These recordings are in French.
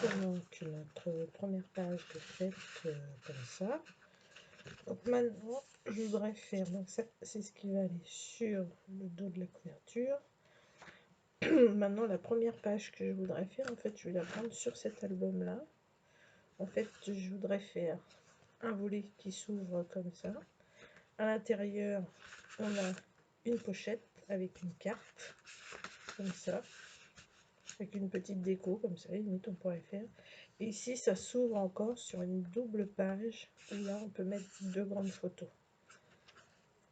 Donc notre première page de faite comme ça. Donc maintenant je voudrais faire, donc ça c'est ce qui va aller sur le dos de la couverture. Maintenant la première page que je voudrais faire, en fait je vais la prendre sur cet album là. En fait je voudrais faire un volet qui s'ouvre comme ça. À l'intérieur on a une pochette avec une carte comme ça, avec une petite déco comme ça, limite on pourrait faire. Et ici ça s'ouvre encore sur une double page où là on peut mettre deux grandes photos.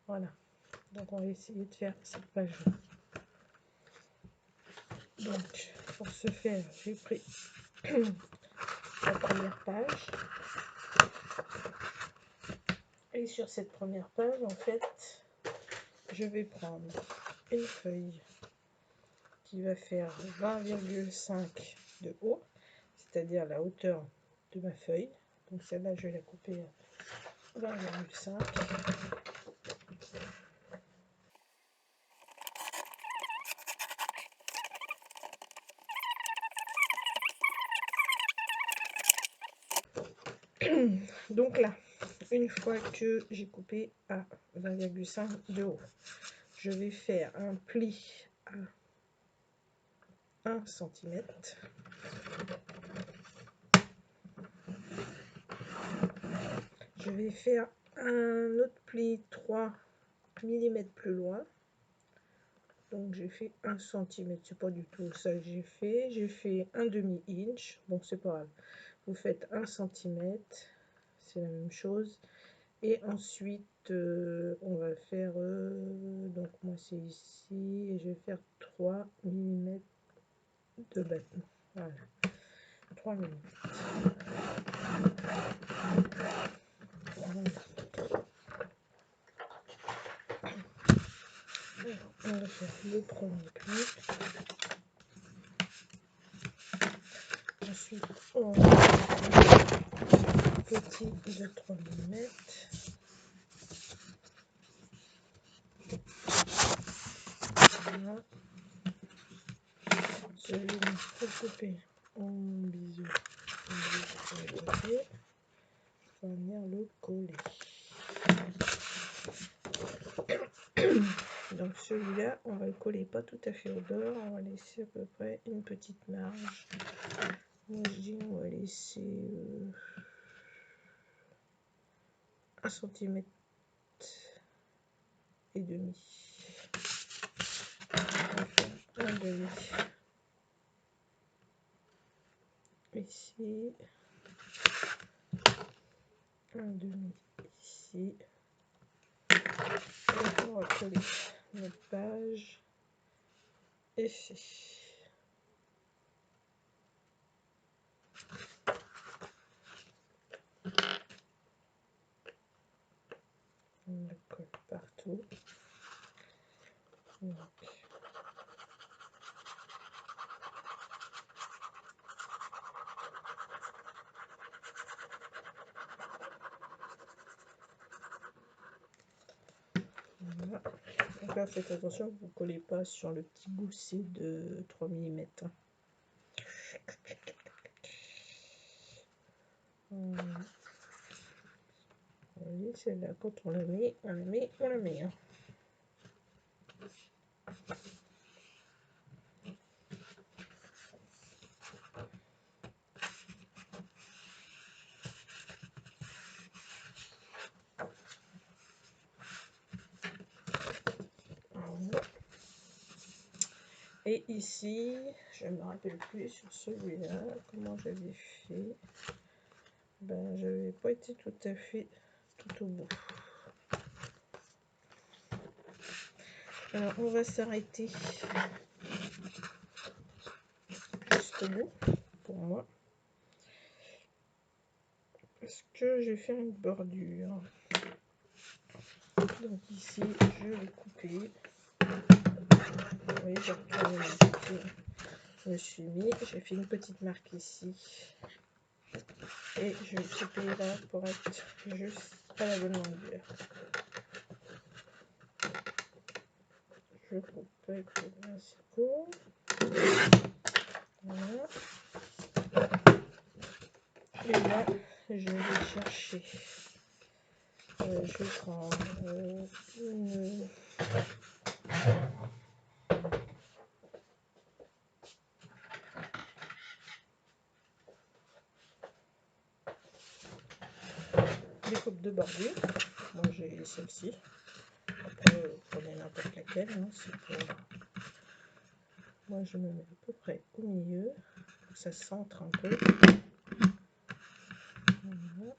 Voilà, donc on va essayer de faire cette page là. Donc pour ce faire j'ai pris la première page, et sur cette première page en fait je vais prendre une feuille qui va faire 20,5 de haut, c'est-à-dire la hauteur de ma feuille. Donc celle-là je vais la couper à 20,5. Donc là, une fois que j'ai coupé à 20,5 de haut, je vais faire un pli à 1 cm. Je vais faire un autre pli 3 mm plus loin. Donc j'ai fait 1 cm, c'est pas du tout ça que j'ai fait. J'ai fait un demi-inch, bon c'est pas grave. Vous faites 1 cm, c'est la même chose. Et ensuite on va faire donc moi c'est ici, et je vais faire 3 mm de battement. Voilà, 3 mm. Voilà. On va faire le premier pli. Ensuite on va faire un petit de 3 mm. Voilà. Celui-là, il faut le couper en bisous. Sur les côtés. On va venir le coller. Donc celui-là, on va le coller pas tout à fait au bord. On va laisser à peu près une petite marge. Moi je dis on va laisser 1 cm et demi. Un demi. Ici. Un demi ici. Et on va coller notre page ici. On la colle partout. Donc, voilà. Donc là, faites attention, vous ne collez pas sur le petit gousset de 3 mm. Vous voyez, celle-là, quand on la met, on la met, on la met. Hein. Voilà. Et ici, je ne me rappelle plus sur celui-là, comment j'avais fait. Ben, j'avais pas été tout à fait tout au bout. Alors, on va s'arrêter juste au bout, pour moi. Parce que je vais faire une bordure. Donc ici, je vais couper. Vous voyez, j'ai retourné le côté. Je me suis mis, j'ai fait une petite marque ici. Et je vais couper là pour être juste à la bonne longueur. Je coupe avec le pinceau. Voilà. je vais chercher. Je prends une... découpe de bordure. Moi j'ai celle-ci. Après vous prenez n'importe laquelle. Hein, pour... Moi je me mets à peu près au milieu. Ça se centre un peu. Voilà.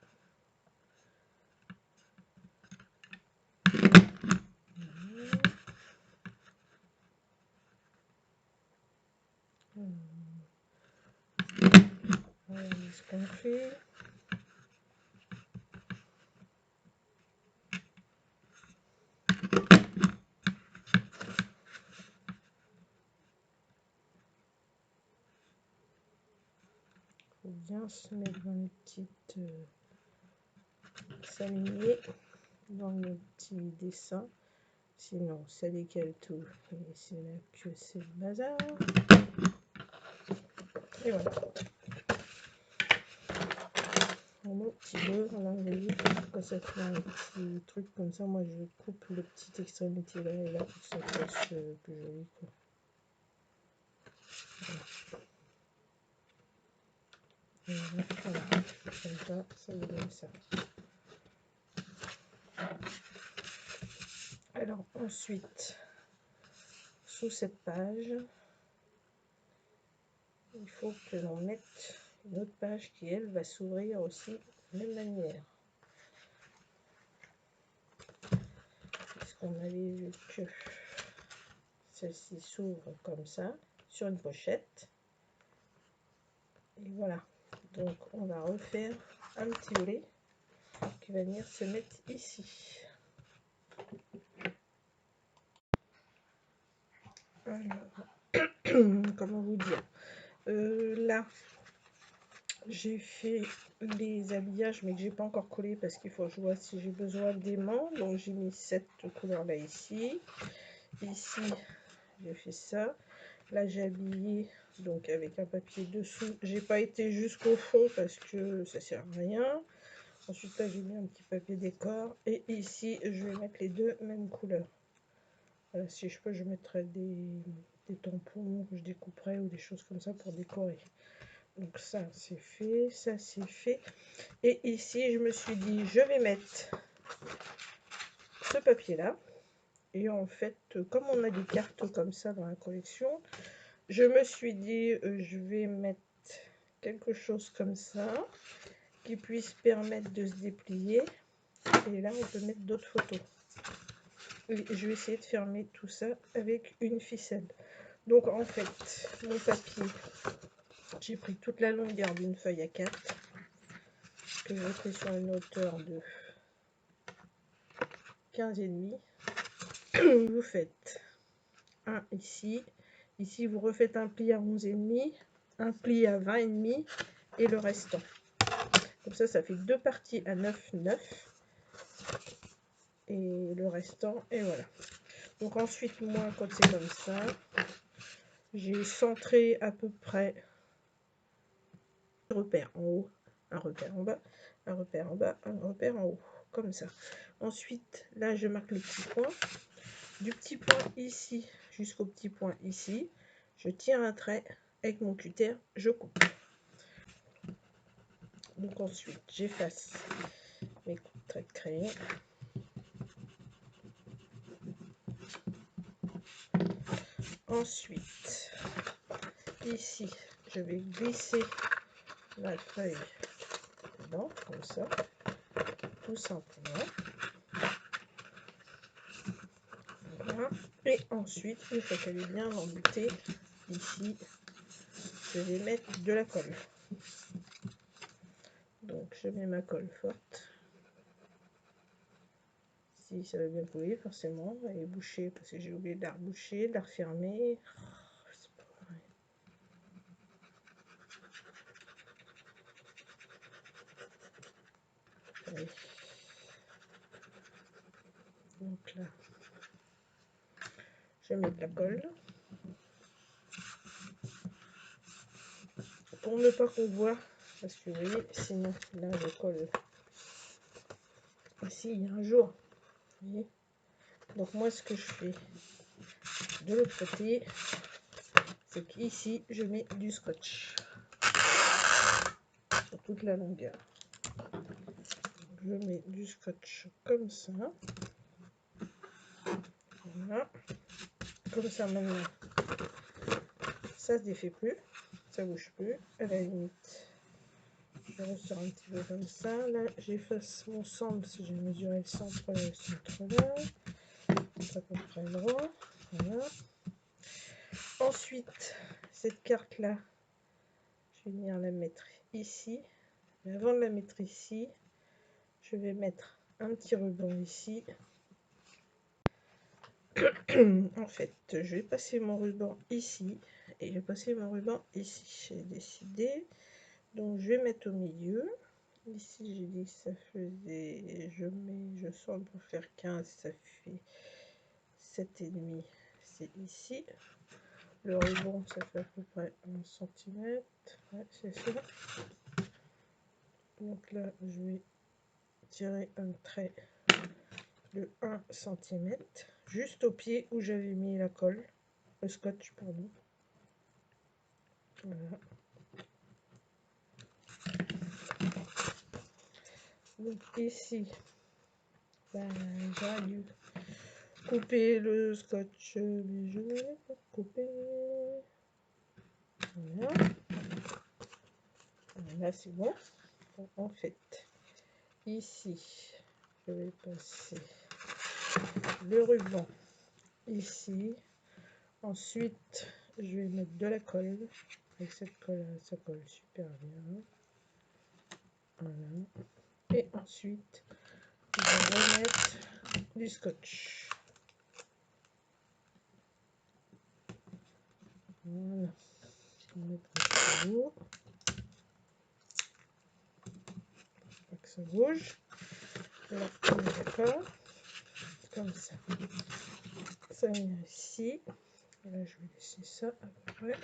Voilà ce qu'on fait. Faut bien se mettre dans les petites s'aligner dans les petits dessins, sinon ça décale tout et c'est là que c'est le bazar. Et voilà. Mon petit beurre, là, vous voyez, quand ça fait un petit truc comme ça, moi je coupe le petit extrémité là et là pour que ça fasse plus joli, quoi. Voilà. Comme ça vous donne ça. Alors ensuite, sous cette page, il faut que l'on mette une autre page qui, elle, va s'ouvrir aussi de la même manière. Puisqu'on avait vu que celle-ci s'ouvre comme ça, sur une pochette. Et voilà. Donc, on va refaire un petit volet qui va venir se mettre ici. Alors, comment vous dire, là, j'ai fait les habillages, mais que j'ai pas encore collé parce qu'il faut que je vois si j'ai besoin d'aimants. Donc, j'ai mis cette couleur-là ici. Ici, j'ai fait ça. Là, j'ai habillé donc avec un papier dessous. J'ai pas été jusqu'au fond parce que ça sert à rien. Ensuite, là, j'ai mis un petit papier décor. Et ici, je vais mettre les deux mêmes couleurs. Voilà, si je peux, je mettrai des tampons que je découperai ou des choses comme ça pour décorer. Donc ça, c'est fait. Ça, c'est fait. Et ici, je me suis dit, je vais mettre ce papier-là. Et en fait, comme on a des cartes comme ça dans la collection, je me suis dit, je vais mettre quelque chose comme ça qui puisse permettre de se déplier. Et là, on peut mettre d'autres photos. Et je vais essayer de fermer tout ça avec une ficelle. Donc, en fait, mon papier, j'ai pris toute la longueur d'une feuille A4 que j'ai pris sur une hauteur de 15,5. Vous faites un ici. Ici, vous refaites un pli à 11,5, un pli à 20,5 et le restant. Comme ça, ça fait deux parties à 9,9 et le restant, et voilà. Donc ensuite, moi, quand c'est comme ça, j'ai centré à peu près un repère en haut, un repère en bas, un repère en bas, un repère en haut, comme ça. Ensuite, là, je marque le petit point. Du petit point ici jusqu'au petit point ici, je tire un trait avec mon cutter, je coupe. Donc ensuite, j'efface mes coups de trait de crayon. Ensuite, ici, je vais glisser la feuille dedans, comme ça, tout simplement. Voilà. Et ensuite, une fois qu'elle est bien emboutée, ici, je vais mettre de la colle. Donc, je mets ma colle forte. Si ça va bien couler, forcément, elle est bouchée parce que j'ai oublié de la reboucher, de la refermer. Allez. Donc là, je mets de la colle. Pour ne pas qu'on voit Parce que vous voyez, sinon là je colle ici, il y a un jour. Vous voyez, donc moi ce que je fais de l'autre côté, c'est qu'ici je mets du scotch sur toute la longueur. Je mets du scotch comme ça. Voilà. Comme ça maintenant, ça se défait plus, ça bouge plus. À la limite, je ressors un petit peu comme ça. Là, j'efface mon centre si j'ai mesuré le centre là, le centre là. C'est à peu près droit. Voilà. Ensuite, cette carte là, je vais venir la mettre ici. Mais avant de la mettre ici, je vais mettre un petit ruban ici. En fait, je vais passer mon ruban ici et je vais passer mon ruban ici. J'ai décidé, donc je vais mettre au milieu. Ici, j'ai dit que ça faisait, je sens pour faire 15, ça fait 7,5. C'est ici. Le ruban, ça fait à peu près 1 cm. Ouais, c'est ça. Donc là, je vais tirer un trait de 1 cm juste au pied où j'avais mis la colle, le scotch, pardon. Voilà. Donc ici, ben, j'aurais dû couper le scotch, mais je ne l'ai pas coupé. Voilà. Là, c'est bon. Donc, en fait, ici, je vais passer le ruban ici. Ensuite, je vais mettre de la colle. Avec cette colle, ça colle super bien. Voilà. Et ensuite, je vais remettre du scotch. Voilà. Je vais mettre un petit bout. Pas que ça bouge. Là, on est d'accord. Comme ça. Ça vient ici. Et là, je vais laisser ça à peu près.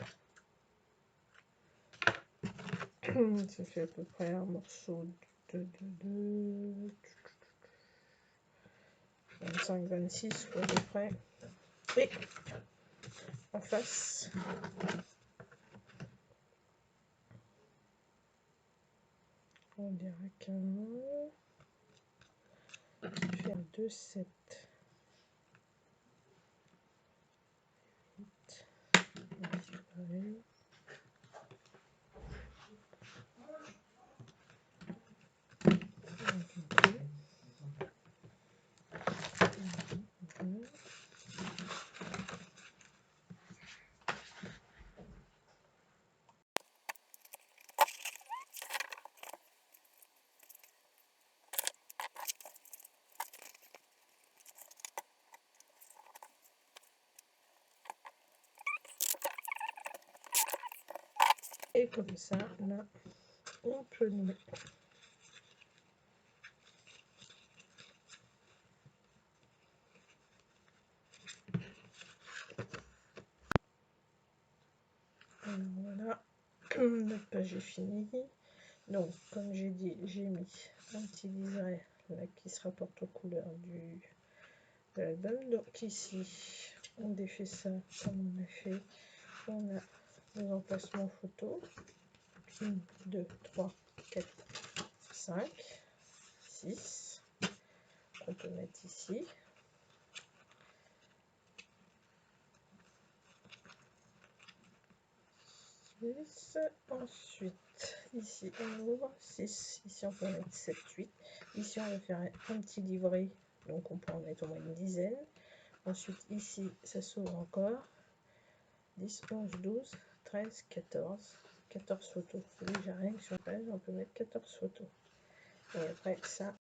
Ça fait à peu près un morceau de 25-26 à peu près. Et en face, on dirait qu'un faire 2, 7, 8. Pareil. Et comme ça, là, on peut nous mettre. Alors voilà, notre page est finie. Donc, comme j'ai dit, j'ai mis un petit liseré là qui se rapporte aux couleurs de l'album. Donc ici, on défait ça comme on a fait. On a les emplacements photos. 1, 2, 3, 4, 5, 6. On peut mettre ici. Ensuite, ici on ouvre 6, ici on peut mettre 7, 8. Ici on va faire un petit livret, donc on peut en mettre au moins une dizaine. Ensuite ici ça s'ouvre encore, 10, 11, 12, 13, 14, 14 photos. J'ai rien que sur la page, on peut mettre 14 photos. Et après ça,